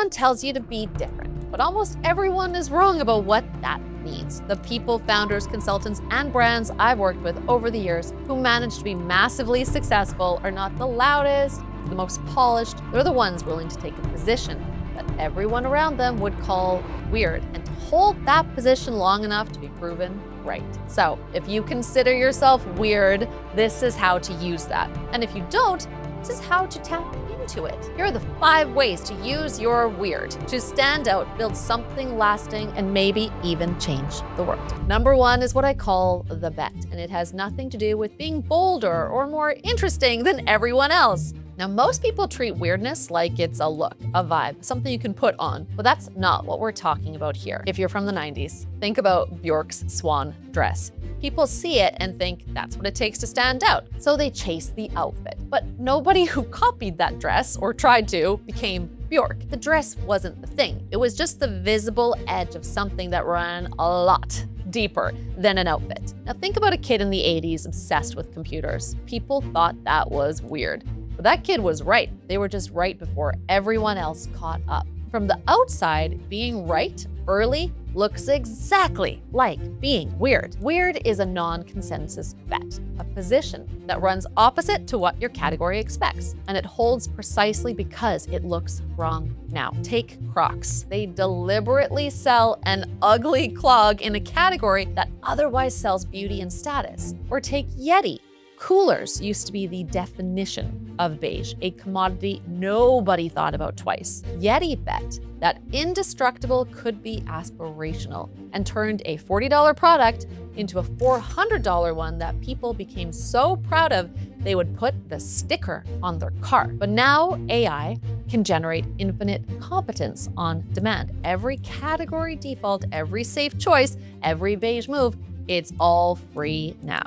Everyone tells you to be different, but almost everyone is wrong about what that means. The people, founders, consultants, and brands I've worked with over the years who managed to be massively successful are not the loudest, the most polished. They're the ones willing to take a position that everyone around them would call weird and to hold that position long enough to be proven right. So if you consider yourself weird, this is how to use that. And if you don't, this is how to tap into it. Here are the 5 ways to use your weird to stand out, build something lasting, and maybe even change the world. Number 1 is what I call the bet, and it has nothing to do with being bolder or more interesting than everyone else. Now, most people treat weirdness like it's a look, a vibe, something you can put on, but that's not what we're talking about here. If you're from the 90s, think about Bjork's swan dress. People see it and think that's what it takes to stand out, so they chase the outfit. But nobody who copied that dress, or tried to, became Bjork. The dress wasn't the thing. It was just the visible edge of something that ran a lot deeper than an outfit. Now think about a kid in the 80s obsessed with computers. People thought that was weird. But that kid was right. They were just right before everyone else caught up. From the outside, being right early looks exactly like being weird. Weird is a non-consensus bet, a position that runs opposite to what your category expects, and it holds precisely because it looks wrong now. Take Crocs. They deliberately sell an ugly clog in a category that otherwise sells beauty and status. Or take Yeti. Coolers used to be the definition of beige, a commodity nobody thought about twice. Yeti bet that indestructible could be aspirational and turned a $40 product into a $400 one that people became so proud of they would put the sticker on their car. But now AI can generate infinite competence on demand. Every category default, every safe choice, every beige move, it's all free now.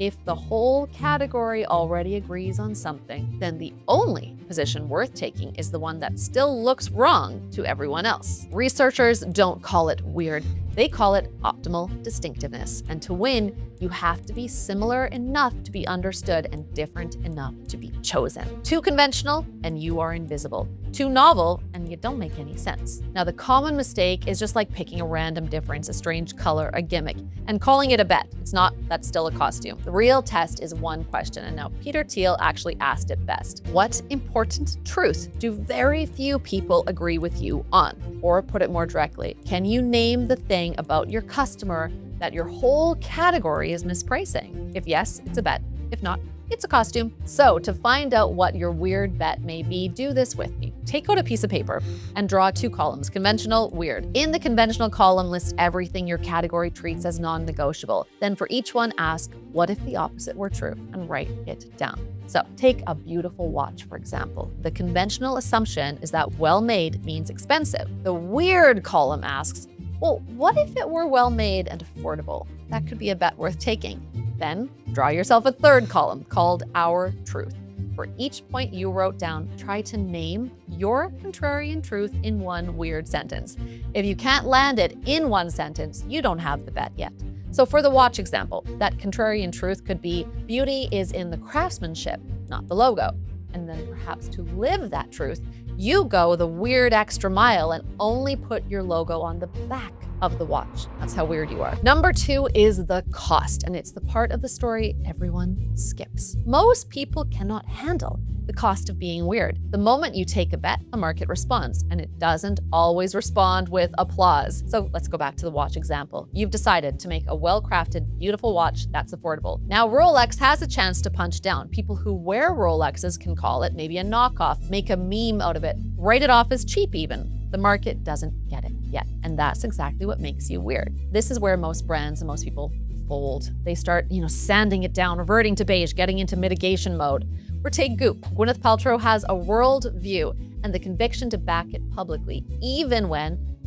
If the whole category already agrees on something, then the only position worth taking is the one that still looks wrong to everyone else. Researchers don't call it weird. They call it optimal distinctiveness. And to win, you have to be similar enough to be understood and different enough to be chosen. Too conventional and you are invisible. Too novel and you don't make any sense. Now, the common mistake is just like picking a random difference, a strange color, a gimmick, and calling it a bet. It's not, that's still a costume. The real test is one question, and now Peter Thiel actually asked it best. What important truth do very few people agree with you on? Or put it more directly, can you name the thing about your customer that your whole category is mispricing? If yes, it's a bet. If not, it's a costume. So to find out what your weird bet may be, do this with me. Take out a piece of paper and draw 2 columns, conventional, weird. In the conventional column, list everything your category treats as non-negotiable. Then for each one, ask, what if the opposite were true? And write it down. So take a beautiful watch, for example. The conventional assumption is that well-made means expensive. The weird column asks, well, what if it were well-made and affordable? That could be a bet worth taking. Then draw yourself a 3rd column called Our Truth. For each point you wrote down, try to name your contrarian truth in one weird sentence. If you can't land it in one sentence, you don't have the bet yet. So for the watch example, that contrarian truth could be, beauty is in the craftsmanship, not the logo. And then perhaps to live that truth, you go the weird extra mile and only put your logo on the back of the watch. That's how weird you are. Number 2 is the cost, and it's the part of the story everyone skips. Most people cannot handle the cost of being weird. The moment you take a bet, the market responds, and it doesn't always respond with applause. So let's go back to the watch example. You've decided to make a well-crafted, beautiful watch that's affordable. Now Rolex has a chance to punch down. People who wear Rolexes can call it maybe a knockoff, make a meme out of it, write it off as cheap even. The market doesn't get it yet, and that's exactly what makes you weird. This is where most brands and most people fold. They start, sanding it down, reverting to beige, getting into mitigation mode. Or take Goop. Gwyneth Paltrow has a world view and the conviction to back it publicly,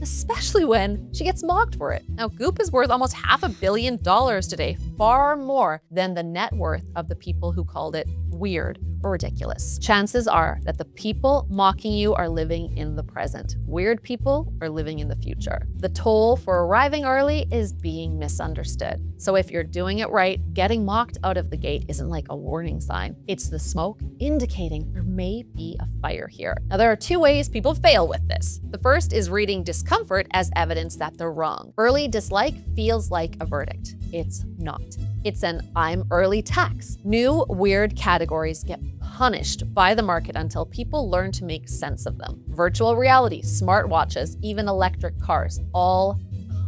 especially when she gets mocked for it. Now, Goop is worth almost $500 million today, far more than the net worth of the people who called it weird or ridiculous. Chances are that the people mocking you are living in the present. Weird people are living in the future. The toll for arriving early is being misunderstood. So if you're doing it right, getting mocked out of the gate isn't like a warning sign. It's the smoke indicating there may be a fire here. Now, there are two ways people fail with this. The first is reading discomfort as evidence that they're wrong. Early dislike feels like a verdict. It's not. It's an I'm early tax. New weird categories get punished by the market until people learn to make sense of them. Virtual reality, smartwatches, even electric cars, all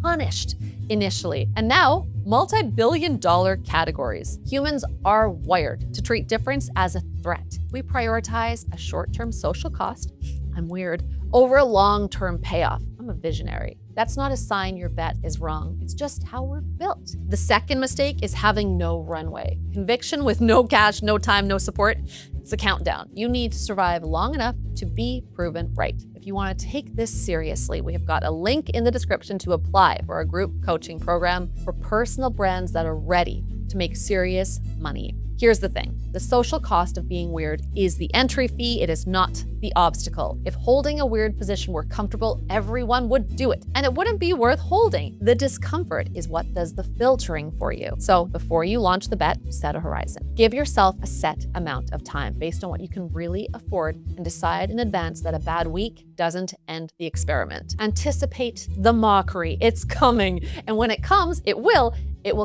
punished initially. And now, multi-billion-dollar categories. Humans are wired to treat difference as a threat. We prioritize a short-term social cost, I'm weird, over a long-term payoff. I'm a visionary. That's not a sign your bet is wrong. It's just how we're built. The second mistake is having no runway. Conviction with no cash, no time, no support. It's a countdown. You need to survive long enough to be proven right. If you want to take this seriously, we have got a link in the description to apply for our group coaching program for personal brands that are ready to make serious money. Here's the thing. The social cost of being weird is the entry fee. It is not the obstacle. If holding a weird position were comfortable, everyone would do it, and it wouldn't be worth holding. The discomfort is what does the filtering for you. So before you launch the bet, set a horizon. Give yourself a set amount of time based on what you can really afford and decide in advance that a bad week doesn't end the experiment. Anticipate the mockery. It's coming. And when it comes, it will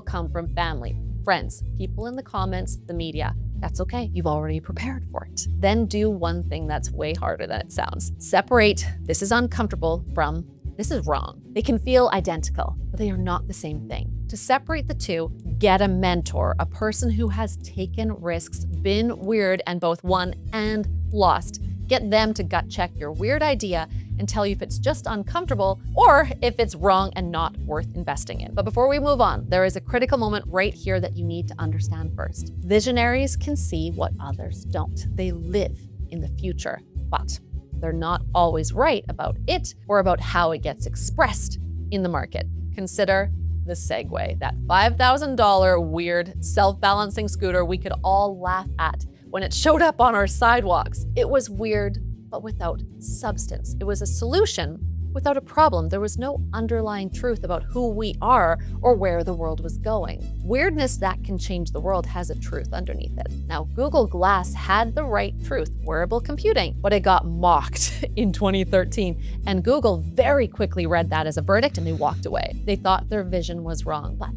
come from family, friends, people in the comments, the media. That's okay. You've already prepared for it. Then do one thing that's way harder than it sounds. Separate this is uncomfortable from this is wrong. They can feel identical, but they are not the same thing. To separate the two, get a mentor, a person who has taken risks, been weird, and both won and lost. Get them to gut check your weird idea and tell you if it's just uncomfortable or if it's wrong and not worth investing in. But before we move on, there is a critical moment right here that you need to understand first. Visionaries can see what others don't. They live in the future, but they're not always right about it or about how it gets expressed in the market. Consider the Segway, that $5,000 weird self-balancing scooter we could all laugh at when it showed up on our sidewalks. It was weird, but without substance. It was a solution without a problem. There was no underlying truth about who we are or where the world was going. Weirdness that can change the world has a truth underneath it. Now, Google Glass had the right truth, wearable computing, but it got mocked in 2013. And Google very quickly read that as a verdict and they walked away. They thought their vision was wrong, but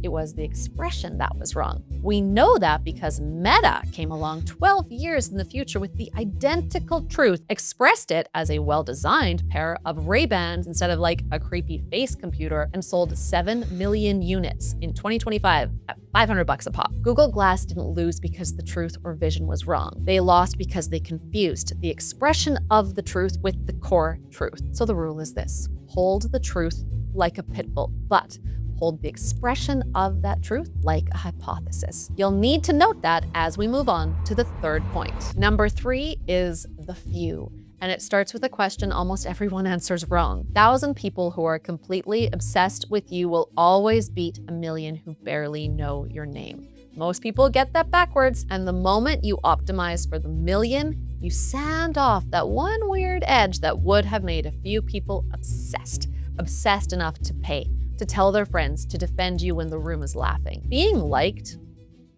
it was the expression that was wrong. We know that because Meta came along 12 years in the future with the identical truth, expressed it as a well-designed pair of Ray-Bans instead of like a creepy face computer, and sold 7 million units in 2025 at $500 a pop. Google Glass didn't lose because the truth or vision was wrong. They lost because they confused the expression of the truth with the core truth. So the rule is this: hold the truth like a pit bull, but hold the expression of that truth like a hypothesis. You'll need to note that as we move on to the third point. Number 3 is the few. And it starts with a question almost everyone answers wrong. 1,000 people who are completely obsessed with you will always beat 1 million who barely know your name. Most people get that backwards, and the moment you optimize for the million, you sand off that one weird edge that would have made a few people obsessed enough to pay, to tell their friends, to defend you when the room is laughing. Being liked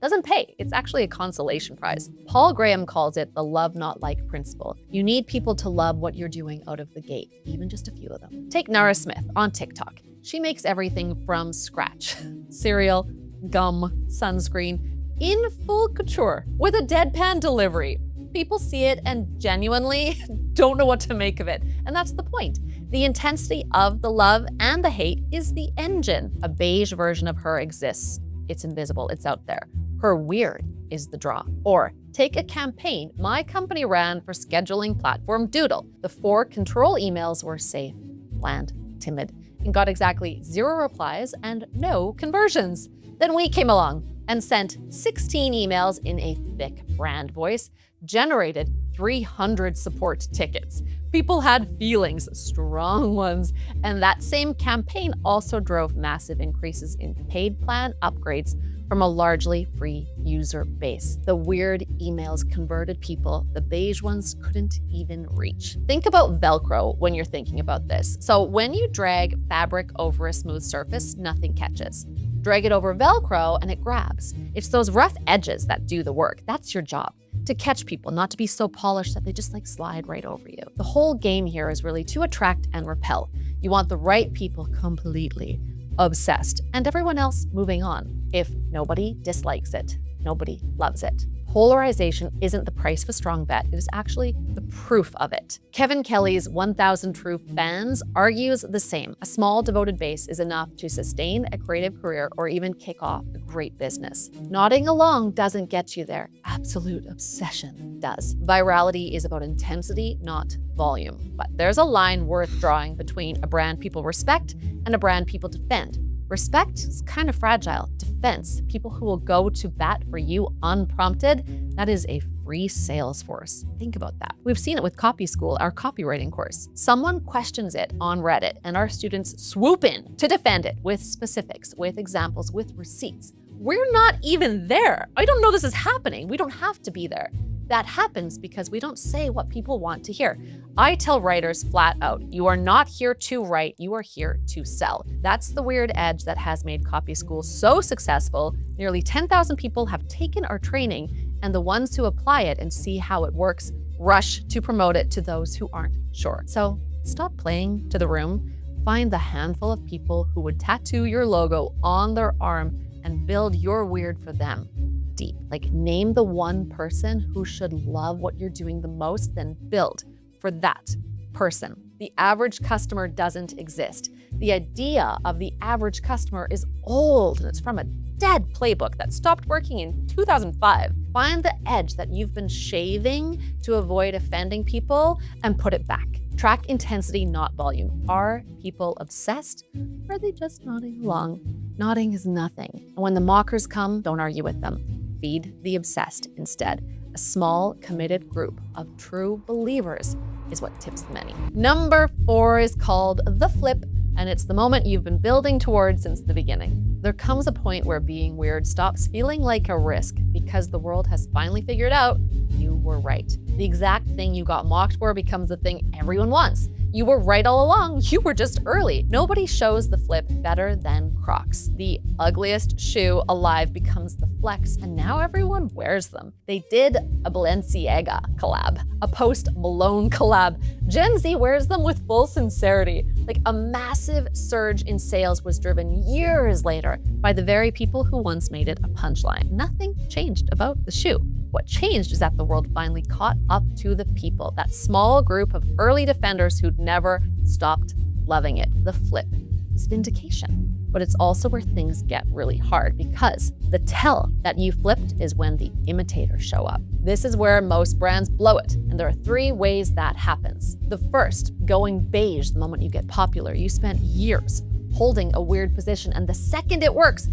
doesn't pay. It's actually a consolation prize. Paul Graham calls it the love not like principle. You need people to love what you're doing out of the gate, even just a few of them. Take Nara Smith on TikTok. She makes everything from scratch. Cereal, gum, sunscreen, in full couture with a deadpan delivery. People see it and genuinely don't know what to make of it. And that's the point. The intensity of the love and the hate is the engine. A beige version of her exists. It's invisible, it's out there. Her weird is the draw. Or take a campaign my company ran for scheduling platform Doodle. The 4 control emails were safe, bland, timid, and got exactly 0 replies and no conversions. Then we came along and sent 16 emails in a thick brand voice, generated 300 support tickets. People had feelings, strong ones, and that same campaign also drove massive increases in paid plan upgrades from a largely free user base. The weird emails converted people the beige ones couldn't even reach. Think about Velcro when you're thinking about this. So when you drag fabric over a smooth surface, nothing catches. Drag it over Velcro and it grabs. It's those rough edges that do the work. That's your job. To catch people, not to be so polished that they just slide right over you. The whole game here is really to attract and repel. You want the right people completely obsessed and everyone else moving on. If nobody dislikes it, nobody loves it. Polarization isn't the price of a strong bet, it is actually the proof of it. Kevin Kelly's 1000 True Fans argues the same. A small devoted base is enough to sustain a creative career or even kick off a great business. Nodding along doesn't get you there. Absolute obsession does. Virality is about intensity, not volume. But there's a line worth drawing between a brand people respect and a brand people defend. Respect is kind of fragile. Defense, people who will go to bat for you unprompted, that is a free sales force. Think about that. We've seen it with Copy School, our copywriting course. Someone questions it on Reddit and our students swoop in to defend it with specifics, with examples, with receipts. We're not even there. I don't know this is happening. We don't have to be there. That happens because we don't say what people want to hear. I tell writers flat out, you are not here to write, you are here to sell. That's the weird edge that has made Copy School so successful. Nearly 10,000 people have taken our training, and the ones who apply it and see how it works rush to promote it to those who aren't sure. So stop playing to the room. Find the handful of people who would tattoo your logo on their arm and build your weird for them. Deep. Name the one person who should love what you're doing the most, then build for that person. The average customer doesn't exist. The idea of the average customer is old, and it's from a dead playbook that stopped working in 2005. Find the edge that you've been shaving to avoid offending people and put it back. Track intensity, not volume. Are people obsessed, or are they just nodding along? Nodding is nothing. And when the mockers come, don't argue with them. Feed the obsessed instead. A small, committed group of true believers is what tips the many. Number 4 is called the flip, and it's the moment you've been building towards since the beginning. There comes a point where being weird stops feeling like a risk because the world has finally figured out you were right. The exact thing you got mocked for becomes the thing everyone wants. You were right all along, you were just early. Nobody shows the flip better than Crocs. The ugliest shoe alive becomes the flex, and now everyone wears them. They did a Balenciaga collab, a Post Malone collab. Gen Z wears them with full sincerity. A massive surge in sales was driven years later by the very people who once made it a punchline. Nothing changed about the shoe. What changed is that the world finally caught up to the people, that small group of early defenders who'd never stopped loving it. The flip is vindication. But it's also where things get really hard because the tell that you flipped is when the imitators show up. This is where most brands blow it, and there are 3 ways that happens. The first, going beige the moment you get popular. You spent years holding a weird position, and the second it works,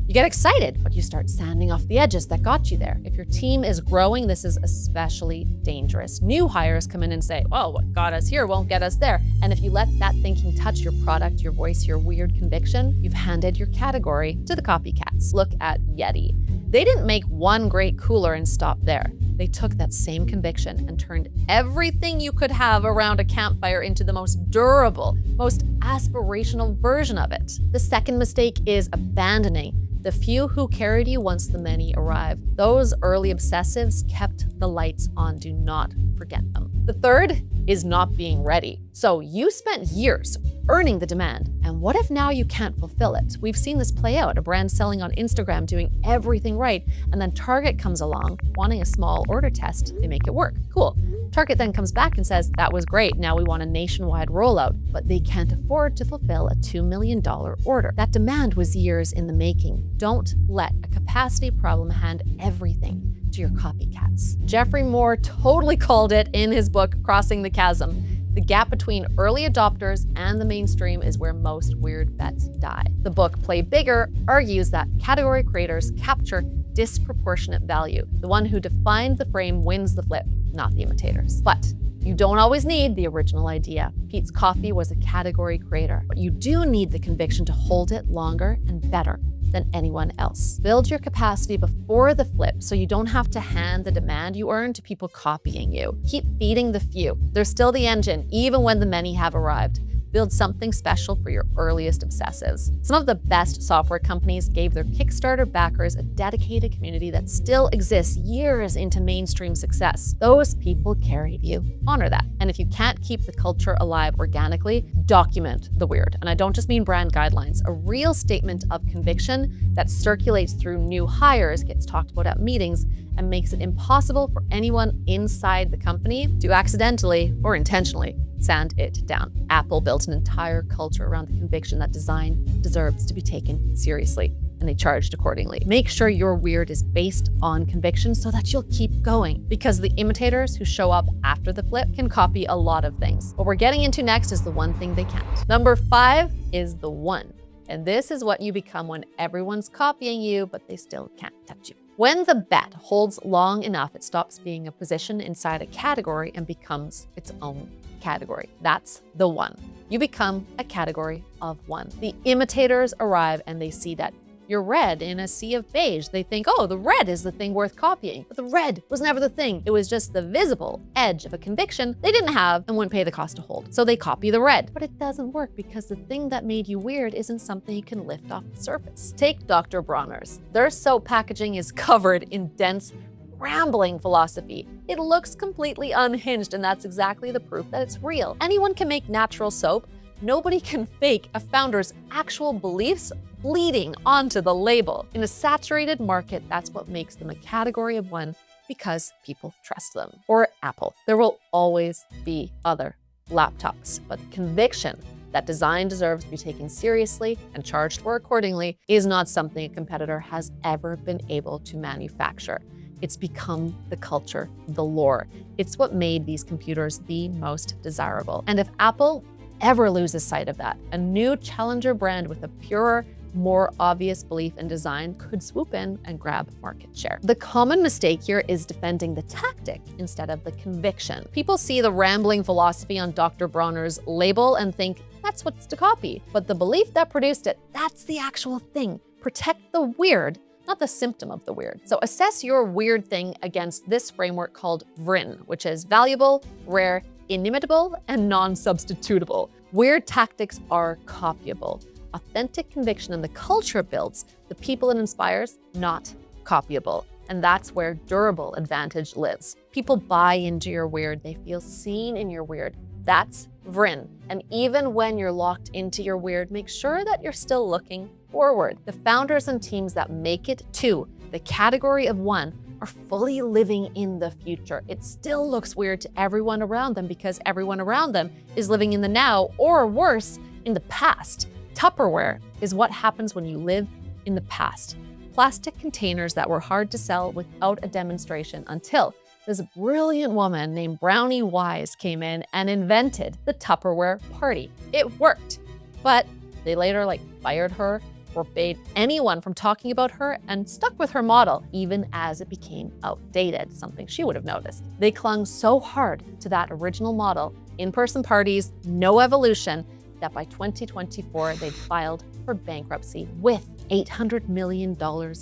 you get excited, but you start sanding off the edges that got you there. If your team is growing, this is especially dangerous. New hires come in and say, well, what got us here won't get us there. And if you let that thinking touch your product, your voice, your weird conviction, you've handed your category to the copycats. Look at Yeti. They didn't make one great cooler and stop there. They took that same conviction and turned everything you could have around a campfire into the most durable, most aspirational version of it. The second mistake is abandoning the few who carried you once the many arrived. Those early obsessives kept the lights on. Do not forget them. The third is not being ready. So you spent years earning the demand, and what if now you can't fulfill it? We've seen this play out. A brand selling on Instagram, doing everything right, and then Target comes along, wanting a small order test. They make it work. Cool. Target then comes back and says, that was great, now we want a nationwide rollout, but they can't afford to fulfill a $2 million order. That demand was years in the making. Don't let a capacity problem hand everything to your copycats. Jeffrey Moore totally called it in his book, Crossing the Chasm. The gap between early adopters and the mainstream is where most weird bets die. The book, Play Bigger, argues that category creators capture disproportionate value. The one who defined the frame wins the flip, not the imitators. But you don't always need the original idea. Peet's Coffee was a category creator, but you do need the conviction to hold it longer and better. than anyone else. Build your capacity before the flip so you don't have to hand the demand you earn to people copying you. Keep feeding the few. They're still the engine, even when the many have arrived. Build something special for your earliest obsessives. Some of the best software companies gave their Kickstarter backers a dedicated community that still exists years into mainstream success. Those people carried you. Honor that. And if you can't keep the culture alive organically, document the weird. And I don't just mean brand guidelines. A real statement of conviction that circulates through new hires, gets talked about at meetings, and makes it impossible for anyone inside the company to accidentally or intentionally sand it down. Apple built an entire culture around the conviction that design deserves to be taken seriously, and they charged accordingly. Make sure your weird is based on conviction so that you'll keep going, because the imitators who show up after the flip can copy a lot of things. What we're getting into next is the one thing they can't. Number 5 is the one. And this is what you become when everyone's copying you, but they still can't touch you. When the bet holds long enough, it stops being a position inside a category and becomes its own category. That's the one. You become a category of one. The imitators arrive and they see that you're red in a sea of beige. They think, oh, the red is the thing worth copying. But the red was never the thing. It was just the visible edge of a conviction they didn't have and wouldn't pay the cost to hold. So they copy the red. But it doesn't work because the thing that made you weird isn't something you can lift off the surface. Take Dr. Bronner's. Their soap packaging is covered in dense, rambling philosophy. It looks completely unhinged, and that's exactly the proof that it's real. Anyone can make natural soap. Nobody can fake a founder's actual beliefs bleeding onto the label. In a saturated market, that's what makes them a category of one, because people trust them. Or Apple. There will always be other laptops, but the conviction that design deserves to be taken seriously and charged for accordingly is not something a competitor has ever been able to manufacture. It's become the culture, the lore. It's what made these computers the most desirable. And if Apple ever loses sight of that, a new challenger brand with a purer, more obvious belief in design could swoop in and grab market share. The common mistake here is defending the tactic instead of the conviction. People see the rambling philosophy on Dr. Bronner's label and think that's what's to copy. But the belief that produced it, that's the actual thing. Protect the weird, not the symptom of the weird. So assess your weird thing against this framework called VRIN, which is valuable, rare, inimitable, and non-substitutable. Weird tactics are copyable. Authentic conviction and the culture it builds, the people it inspires, not copyable. And that's where durable advantage lives. People buy into your weird. They feel seen in your weird. That's VRIN. And even when you're locked into your weird, make sure that you're still looking forward. The founders and teams that make it to the category of one are fully living in the future. It still looks weird to everyone around them because everyone around them is living in the now, or worse, in the past. Tupperware is what happens when you live in the past. Plastic containers that were hard to sell without a demonstration until this brilliant woman named Brownie Wise came in and invented the Tupperware party. It worked, but they later fired her, forbade anyone from talking about her, and stuck with her model even as it became outdated, something she would have noticed. They clung so hard to that original model, in-person parties, no evolution, that by 2024, they'd filed for bankruptcy with $800 million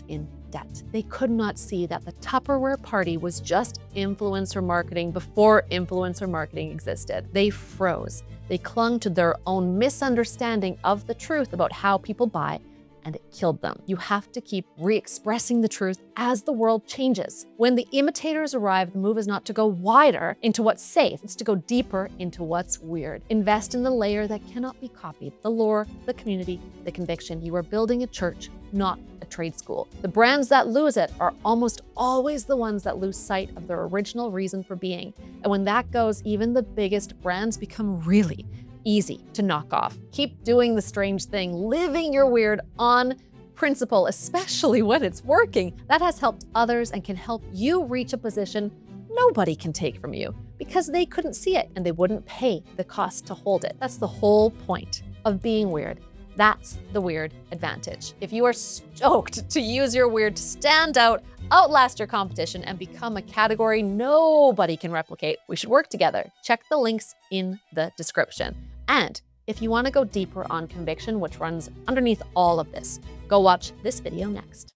in debt. They could not see that the Tupperware party was just influencer marketing before influencer marketing existed. They froze. They clung to their own misunderstanding of the truth about how people buy, and it killed them. You have to keep re-expressing the truth as the world changes. When the imitators arrive, the move is not to go wider into what's safe, it's to go deeper into what's weird. Invest in the layer that cannot be copied, the lore, the community, the conviction. You are building a church, not a trade school. The brands that lose it are almost always the ones that lose sight of their original reason for being. And when that goes, even the biggest brands become really easy to knock off. Keep doing the strange thing, living your weird on principle, especially when it's working. That has helped others and can help you reach a position nobody can take from you because they couldn't see it and they wouldn't pay the cost to hold it. That's the whole point of being weird. That's the weird advantage. If you are stoked to use your weird to stand out, outlast your competition, and become a category nobody can replicate, we should work together. Check the links in the description. And If you want to go deeper on conviction, which runs underneath all of this, go watch this video next.